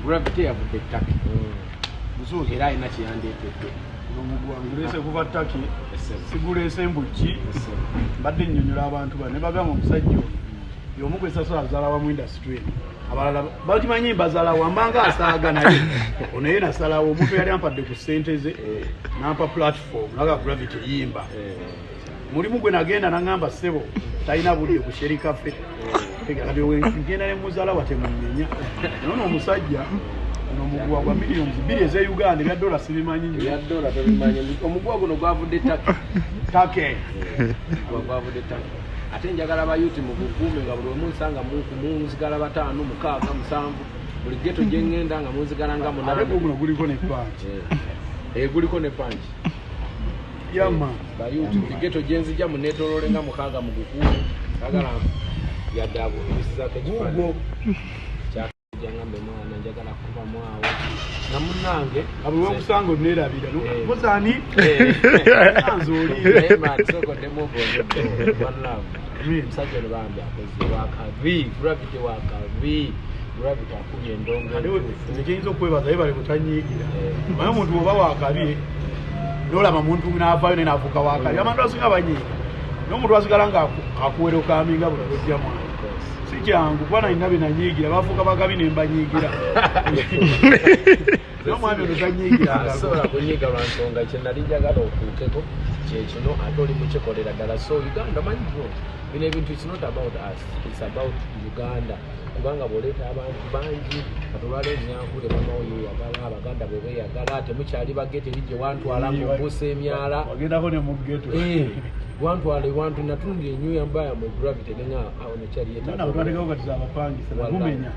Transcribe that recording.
Gravity yavudde ttaki. Buzuuzi era alina kyeyandeetedde. Ngulese kuva ttaki sigulese mbujji mbadde nnyonnyola abantu bane bagamba omusajja ono y'omu gwe sasula azaala wamu industry abalala bakimanyi mbazaala wambanga asaaga naye ono ye nasalawo omuntu yali ampadde ku ssente ze nampa platform naga Gravity yimba mulimu gwe nagenda nangamba ssebo talina budde ku Sherry Cafe ngenda ne muzaala watemunyenya nono omusajja omuguwa gwa millions 2 eze Uganda ebya dola sibimanyi nnyo ebya dola tobimanyi omuguwa guno gwavudde take gwavudde take ate njagala abayuti mugukuume nga buli omunsanga munzigala 5 6 7 buli geto gye ngenda nga munzigala nga 8 ate guno guliko ne panchi guliko ne panchi yama bayuti buli geto gye nzija munetolole nga 6 mugukuume agala yadabo bisizake kifana jangambe mwana njagala kuba mwawo na munnange abulwa okusanga onerabira muzani anzoli man soko demo bono one love msajja lubambi akozi wakavi Gravity wakavi Gravity akubye endongo nekiyinza okwebaza ye bali kutanyiigira naye omuntu oba wakabi nolaba muntu n'avaayo nenaavuka wakabi abantu asinga banyiiga n'omuntu asigala nga akuwera okaminga buli lwojja mwana si kyangu kuba nalina binanyiigira bafuuka bagabi ne mbanyiigira n'omwami ono tanyiigira asobola kunyiiga lwa nsonga kye nali njagala okuukeko kyekino ate oli mukikolera ddala so Uganda manyi bino ebintu it's not about us it's about Uganda kubanga bw'oleeta abantu bangi katolwaleeziyankule bamawo yeyagala abaganda bwe beeyagala temukyali bagete bijje wantwala ng'obuusa emyala wagendako ne mu ggeto wantwale wantu natundira ennyuya mbaya mu Gravity nenga awo nekyali yeetaaga abatwalekawo kati zaabapangisa bagumenya